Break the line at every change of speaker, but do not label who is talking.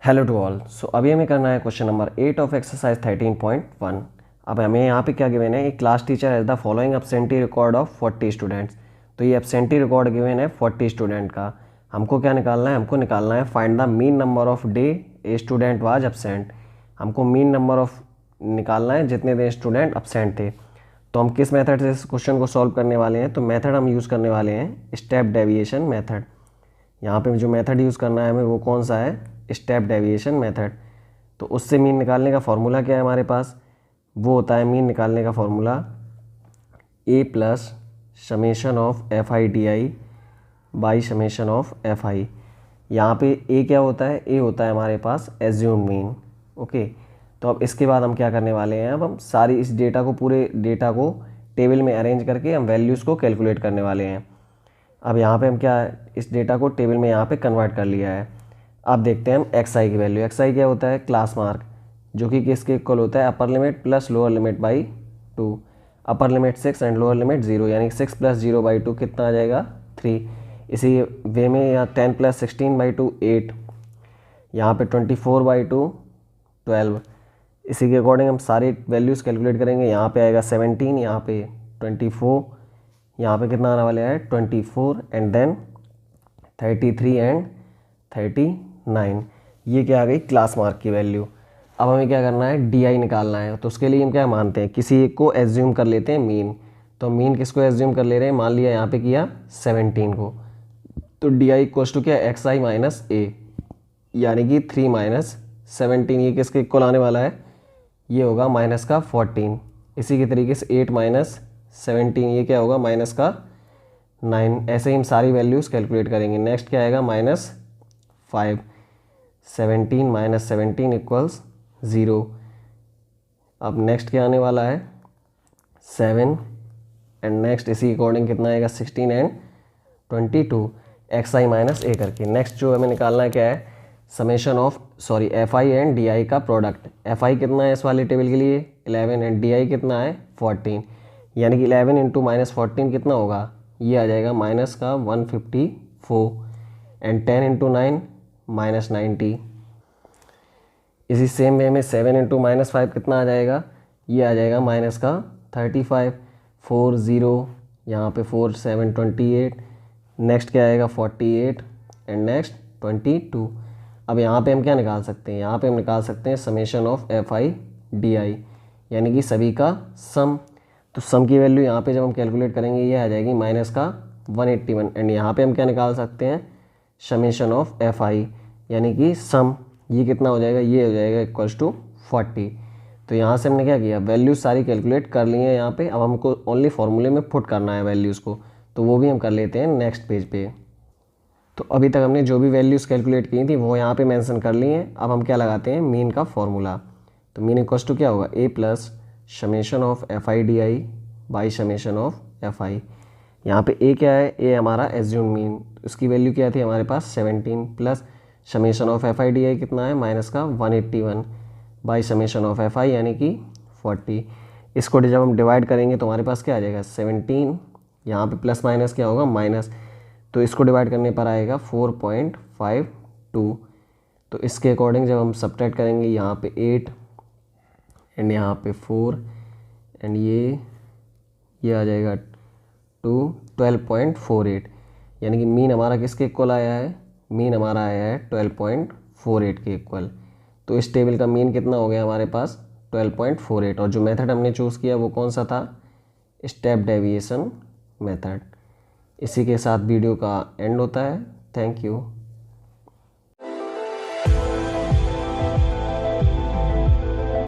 Hello to all. सो अभी हमें करना है क्वेश्चन नंबर 8 ऑफ एक्सरसाइज 13.1। अब हमें यहाँ पे क्या गिवन है, एक class teacher as the following absentee record of 40 students. तो ये एब्सेंटी रिकॉर्ड गिवन है 40 स्टूडेंट का। हमको क्या निकालना है, हमको निकालना है find the mean number of day a student was absent. हमको मीन नंबर ऑफ निकालना है जितने दिन स्टूडेंट एब्सेंट थे। तो हम किस मेथड से इस क्वेश्चन को सॉल्व करने वाले हैं, तो मेथड हम यूज़ करने वाले हैं स्टेप डेविएशन मेथड। यहाँ पे जो मेथड यूज़ करना है हमें वो कौन सा है, स्टेप डेविएशन मेथड। तो उससे मीन निकालने का फॉर्मूला क्या है हमारे पास, वो होता है मीन निकालने का formula A plus summation of f i d i by summation of f i. यहाँ पे ए क्या होता है, ए होता है हमारे पास एज्यूम मीन। ओके, तो अब इसके बाद हम क्या करने वाले हैं, अब हम सारी इस डेटा को, पूरे डेटा को टेबल में अरेंज करके हम वैल्यूज़ को कैलकुलेट करने वाले हैं। अब यहाँ पे हम क्या, इस डेटा को टेबल में यहाँ पे कन्वर्ट कर लिया है। अब देखते हैं हम एक्स आई की वैल्यू। एक्स आई क्या होता है, क्लास मार्क, जो कि किसके इक्वल होता है, upper limit plus lower limit by 2। Upper limit 6 and lower limit 0, यानी 6 + 0/2 कितना आ जाएगा 3। इसी वे में यहाँ 10 + 16/2 8, यहाँ पे 24/2 12। इसी के अकॉर्डिंग हम सारी वैल्यूज़ कैलकुलेट करेंगे। यहाँ पे आएगा 17, यहाँ पे 24, यहाँ पे कितना आने वाला है 24, एंड देन 33 एंड 39। ये क्या आ गई क्लास मार्क की वैल्यू। अब हमें क्या करना है, डी आई निकालना है। तो उसके लिए हम क्या मानते हैं, किसी एक को एज्यूम कर लेते हैं मीन। तो मीन किसको एज्यूम कर ले रहे हैं, मान लिया यहाँ पे किया 17 को। तो डी आई इक्वल टू क्या, एक्स आई माइनस ए, यानी कि 3 - 17। ये किसके इक्वल आने वाला है, ये होगा माइनस का 14। इसी के तरीके से 8 - 17, ये क्या होगा माइनस का 9। ऐसे ही हम सारी वैल्यूज़ कैलकुलेट करेंगे। नेक्स्ट क्या आएगा -5, 17 - 17 = 0। अब नेक्स्ट क्या आने वाला है 7, एंड नेक्स्ट इसी अकॉर्डिंग कितना आएगा 16 एंड 22, एक्स आई माइनस ए करके। नेक्स्ट जो हमें निकालना है क्या है, summation of f I and D I का प्रोडक्ट। एफ आई कितना है इस वाले टेबल के लिए 11, एंड डी आई कितना है 14, यानी कि 11 × -14 कितना होगा, ये आ जाएगा माइनस का 154, एंड 10 × 9 -90। इसी सेम वे में 7 × -5 कितना आ जाएगा, ये आ जाएगा माइनस का 35, 4 0, यहाँ पे 4 7 28। नेक्स्ट क्या आएगा 48, एंड नेक्स्ट 22। अब यहाँ पे हम क्या निकाल सकते हैं, यहाँ पे हम निकाल सकते हैं summation of f i d आई, यानी कि सभी का सम। तो सम की वैल्यू यहाँ पे जब हम कैलकुलेट करेंगे ये आ जाएगी माइनस का 181, एंड यहाँ पे हम क्या निकाल सकते हैं समेशन ऑफ एफ आई, यानी कि सम। ये कितना हो जाएगा, ये हो जाएगा इक्वल्स टू 40। तो यहाँ से हमने क्या किया, वैल्यूज़ सारी कैलकुलेट कर ली है यहाँ पे। अब हमको ओनली फार्मूले में पुट करना है वैल्यूज़ को, तो वो भी हम कर लेते हैं नेक्स्ट पेज पे। तो अभी तक हमने जो भी वैल्यूज़ कैलकुलेट की थी वो यहाँ पे मेंशन कर ली हैं। अब हम क्या लगाते हैं, मीन का फॉर्मूला। तो मीन इक्वल्स टू क्या होगा, a plus summation of f i d i by summation of f i. यहाँ पे ए क्या है, ए हमारा एज्यूम मीन, उसकी वैल्यू क्या थी हमारे पास 17, plus summation of f i d आई कितना है माइनस का 181 बाई समेशन ऑफ एफ आई, यानी कि 40। इसको जब हम डिवाइड करेंगे तो हमारे पास क्या आ जाएगा 17, यहाँ पे प्लस माइनस क्या होगा माइनस, तो इसको डिवाइड करने पर आएगा 4.52। तो इसके अकॉर्डिंग जब हम सब्ट्रैक्ट करेंगे, यहाँ पे 8 एंड यहाँ पे 4, एंड ये आ जाएगा 12.48, यानी कि मीन हमारा किसके इक्वल आया है, मीन हमारा आया है 12.48 के इक्वल। तो इस टेबल का मीन कितना हो गया हमारे पास 12.48। और जो मेथड हमने चूज़ किया वो कौन सा था, स्टेप डेविएशन मेथड। इसी के साथ वीडियो का एंड होता है। Thank you.